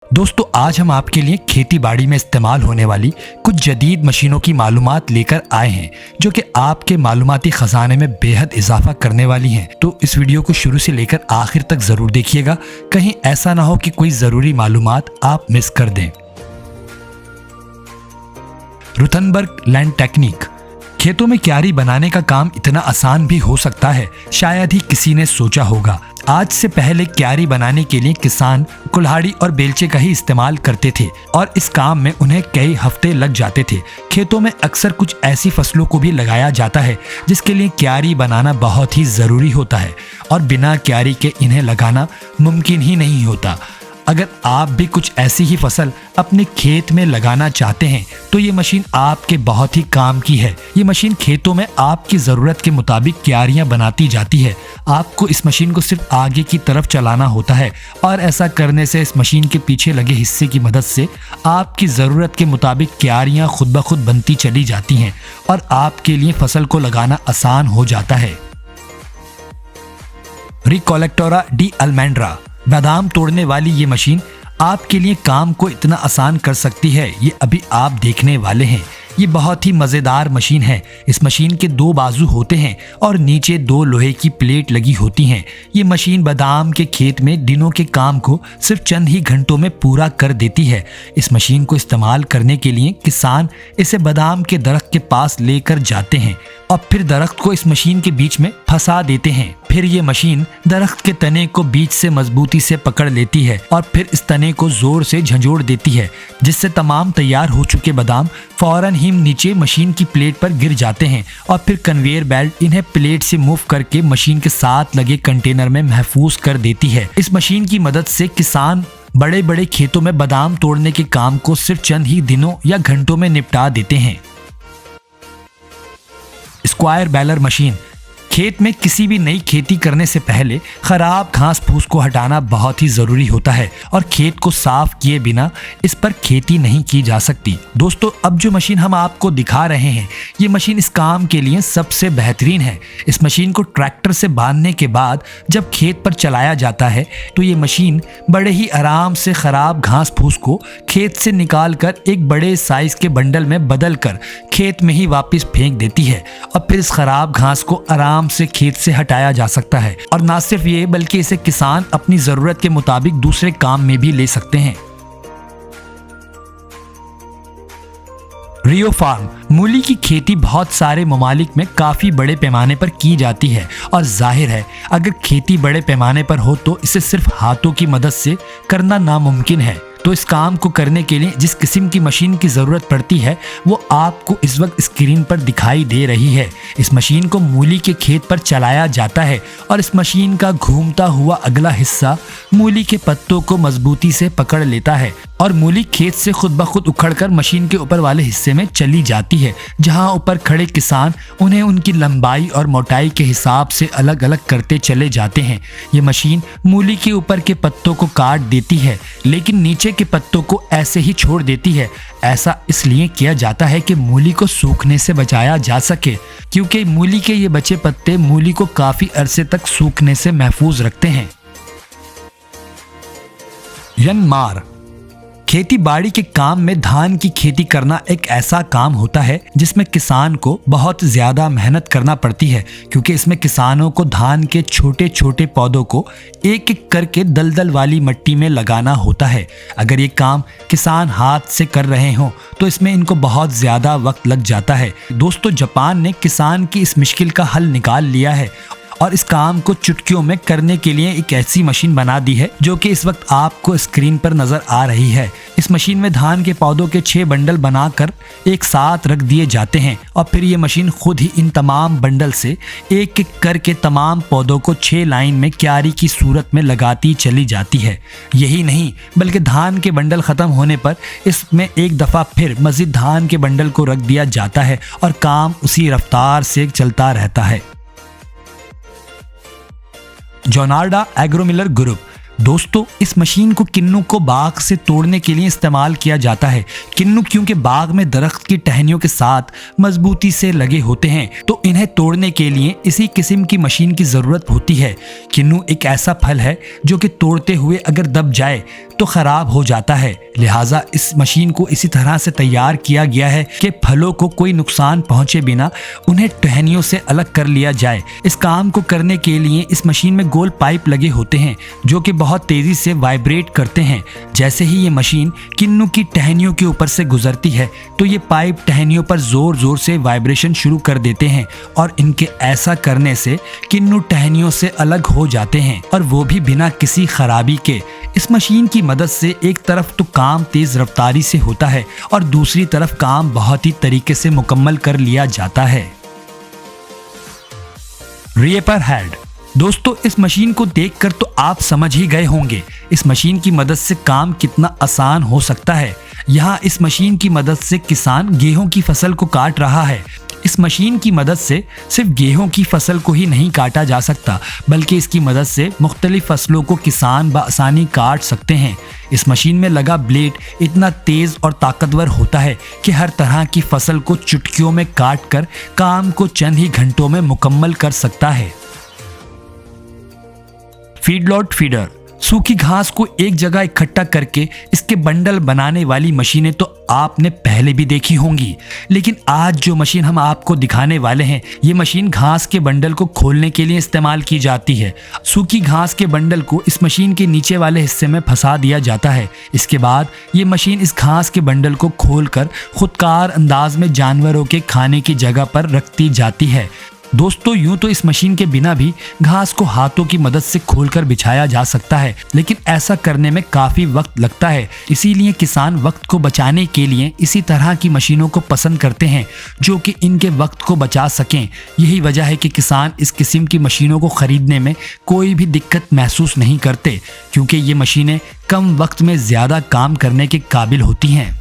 दोस्तों आज हम आपके लिए खेती बाड़ी में इस्तेमाल होने वाली कुछ जदीद मशीनों की मालूमात लेकर आए हैं जो कि आपके मालूमाती खजाने में बेहद इजाफा करने वाली हैं। तो इस वीडियो को शुरू से लेकर आखिर तक जरूर देखिएगा, कहीं ऐसा ना हो कि कोई जरूरी मालूमात आप मिस कर दें। रुथनबर्ग लैंड टेक्निक। खेतों में क्यारी बनाने का काम इतना आसान भी हो सकता है, शायद ही किसी ने सोचा होगा। आज से पहले क्यारी बनाने के लिए किसान कुल्हाड़ी और बेलचे का ही इस्तेमाल करते थे और इस काम में उन्हें कई हफ्ते लग जाते थे। खेतों में अक्सर कुछ ऐसी फसलों को भी लगाया जाता है जिसके लिए क्यारी बनाना बहुत ही ज़रूरी होता है और बिना क्यारी के इन्हें लगाना मुमकिन ही नहीं होता। अगर आप भी कुछ ऐसी ही फसल अपने खेत में लगाना चाहते हैं तो ये मशीन आपके बहुत ही काम की है। ये मशीन खेतों में आपकी ज़रूरत के मुताबिक क्यारियां बनाती जाती है। आपको इस मशीन को सिर्फ आगे की तरफ चलाना होता है और ऐसा करने से इस मशीन के पीछे लगे हिस्से की मदद से आपकी ज़रूरत के मुताबिक क्यारियां खुद ब खुद बनती चली जाती हैं और आपके लिए फसल को लगाना आसान हो जाता है। रिकोलेक्टोरा डी अल्मेंड्रा। बादाम तोड़ने वाली ये मशीन आपके लिए काम को इतना आसान कर सकती है, ये अभी आप देखने वाले हैं। ये बहुत ही मज़ेदार मशीन है। इस मशीन के 2 बाजू होते हैं और नीचे 2 लोहे की प्लेट लगी होती हैं। ये मशीन बादाम के खेत में दिनों के काम को सिर्फ चंद ही घंटों में पूरा कर देती है। इस मशीन को इस्तेमाल करने के लिए किसान इसे बादाम के दरख्त के पास लेकर जाते हैं और फिर दरख्त को इस मशीन के बीच में फंसा देते हैं। फिर ये मशीन दरख्त के तने को बीच से मजबूती से पकड़ लेती है और फिर इस तने को जोर से झंझोड़ देती है, जिससे तमाम तैयार हो चुके बादाम फौरन ही नीचे मशीन की प्लेट पर गिर जाते हैं और फिर कन्वेयर बेल्ट इन्हें प्लेट से मूव करके मशीन के साथ लगे कंटेनर में महफूज कर देती है। इस मशीन की मदद से किसान बड़े बड़े खेतों में बादाम तोड़ने के काम को सिर्फ चंद ही दिनों या घंटों में निपटा देते हैं। Square baler machine. खेत में किसी भी नई खेती करने से पहले खराब घास फूस को हटाना बहुत ही जरूरी होता है और खेत को साफ किए बिना इस पर खेती नहीं की जा सकती। दोस्तों अब जो मशीन हम आपको दिखा रहे हैं ये मशीन इस काम के लिए सबसे बेहतरीन है। इस मशीन को ट्रैक्टर से बांधने के बाद जब खेत पर चलाया जाता है तो ये मशीन बड़े ही आराम से खराब घास फूस को खेत से निकाल कर एक बड़े साइज के बंडल में बदल कर खेत में ही वापस फेंक देती है और फिर इस खराब घास को आराम से खेत से हटाया जा सकता है। और ना सिर्फ ये बल्कि इसे किसान अपनी जरूरत के मुताबिक दूसरे काम में भी ले सकते हैं। रियो फार्म। मूली की खेती बहुत सारे ममालिक में काफी बड़े पैमाने पर की जाती है और जाहिर है अगर खेती बड़े पैमाने पर हो तो इसे सिर्फ हाथों की मदद से करना नामुमकिन है। तो इस काम को करने के लिए जिस किस्म की मशीन की ज़रूरत पड़ती है वो आपको इस वक्त स्क्रीन पर दिखाई दे रही है। इस मशीन को मूली के खेत पर चलाया जाता है और इस मशीन का घूमता हुआ अगला हिस्सा मूली के पत्तों को मजबूती से पकड़ लेता है और मूली खेत से खुद ब खुद उखड़कर मशीन के ऊपर वाले हिस्से में चली जाती है, जहां ऊपर खड़े किसान उन्हें उनकी लंबाई और मोटाई के हिसाब से अलग अलग करते चले जाते हैं। ये मशीन मूली के ऊपर के पत्तों को काट देती है लेकिन नीचे के पत्तों को ऐसे ही छोड़ देती है। ऐसा इसलिए किया जाता है कि मूली को सूखने से बचाया जा सके, क्योंकि मूली के ये बचे पत्ते मूली को काफी अरसे तक सूखने से महफूज रखते हैं। यनमार। खेती बाड़ी के काम में धान की खेती करना एक ऐसा काम होता है जिसमें किसान को बहुत ज्यादा मेहनत करना पड़ती है, क्योंकि इसमें किसानों को धान के छोटे छोटे पौधों को एक एक करके दलदल वाली मिट्टी में लगाना होता है। अगर ये काम किसान हाथ से कर रहे हों तो इसमें इनको बहुत ज्यादा वक्त लग जाता है। दोस्तों जापान ने किसान की इस मुश्किल का हल निकाल लिया है और इस काम को चुटकियों में करने के लिए एक ऐसी मशीन बना दी है जो कि इस वक्त आपको स्क्रीन पर नजर आ रही है। इस मशीन में धान के पौधों के 6 बंडल बनाकर एक साथ रख दिए जाते हैं और फिर ये मशीन खुद ही इन तमाम बंडल से एक एक करके तमाम पौधों को 6 लाइन में क्यारी की सूरत में लगाती चली जाती है। यही नहीं बल्कि धान के बंडल खत्म होने पर इसमें एक दफा फिर मजीद धान के बंडल को रख दिया जाता है और काम उसी रफ्तार से चलता रहता है। जोनार्डा एग्रोमिलर ग्रुप। दोस्तों इस मशीन को किन्नू को बाग से तोड़ने के लिए इस्तेमाल किया जाता है। किन्नू क्योंकि बाग में दरख्त की टहनियों के साथ मजबूती से लगे होते हैं तो इन्हें तोड़ने के लिए इसी किस्म की मशीन की ज़रूरत होती है। किन्नू एक ऐसा फल है जो कि तोड़ते हुए अगर दब जाए तो खराब हो जाता है। लिहाजा इस मशीन को इसी तरह से तैयार किया गया है कि फलों को कोई नुकसान पहुंचे बिना उन्हें टहनियों से अलग कर लिया जाए। इस काम को करने के लिए इस मशीन में गोल पाइप लगे होते हैं जो कि बहुत तेजी से वाइब्रेट करते हैं। जैसे ही ये मशीन किन्नू की टहनियों के ऊपर से गुजरती है तो ये पाइप टहनियों पर जोर जोर से वाइब्रेशन शुरू कर देते हैं और इनके ऐसा करने से किन्नू टहनियों से अलग हो जाते हैं, और वो भी बिना किसी खराबी के। इस मशीन की मदद से एक तरफ तो काम तेज रफ्तारी से होता है और दूसरी तरफ काम बहुत ही तरीके से मुकम्मल कर लिया जाता है। Reaper head. दोस्तों, इस मशीन को देखकर तो आप समझ ही गए होंगे इस मशीन की मदद से काम कितना आसान हो सकता है। यहाँ इस मशीन की मदद से किसान गेहूं की फसल को काट रहा है। इस मशीन की मदद से सिर्फ गेहूं की फसल को ही नहीं काटा जा सकता, बल्कि इसकी मदद से मुख्तलिफ फसलों को किसान बआसानी काट सकते हैं। इस मशीन में लगा ब्लेड इतना तेज और ताकतवर होता है कि हर तरह की फसल को चुटकियों में काट कर काम को चंद ही घंटों में मुकम्मल कर सकता है। Feedlot feeder. सूखी घास को एक जगह इकट्ठा करके इसके बंडल बनाने वाली मशीनें तो आपने पहले भी देखी होंगी, लेकिन आज जो मशीन हम आपको दिखाने वाले हैं ये मशीन घास के बंडल को खोलने के लिए इस्तेमाल की जाती है। सूखी घास के बंडल को इस मशीन के नीचे वाले हिस्से में फंसा दिया जाता है। इसके बाद ये मशीन इस घास के बंडल को खोलकर खुदकार अंदाज में जानवरों के खाने की जगह पर रखती जाती है। दोस्तों, यूं तो इस मशीन के बिना भी घास को हाथों की मदद से खोलकर बिछाया जा सकता है, लेकिन ऐसा करने में काफी वक्त लगता है। इसीलिए किसान वक्त को बचाने के लिए इसी तरह की मशीनों को पसंद करते हैं जो कि इनके वक्त को बचा सकें। यही वजह है कि किसान इस किस्म की मशीनों को खरीदने में कोई भी दिक्कत महसूस नहीं करते, क्योंकि ये मशीनें कम वक्त में ज्यादा काम करने के काबिल होती हैं।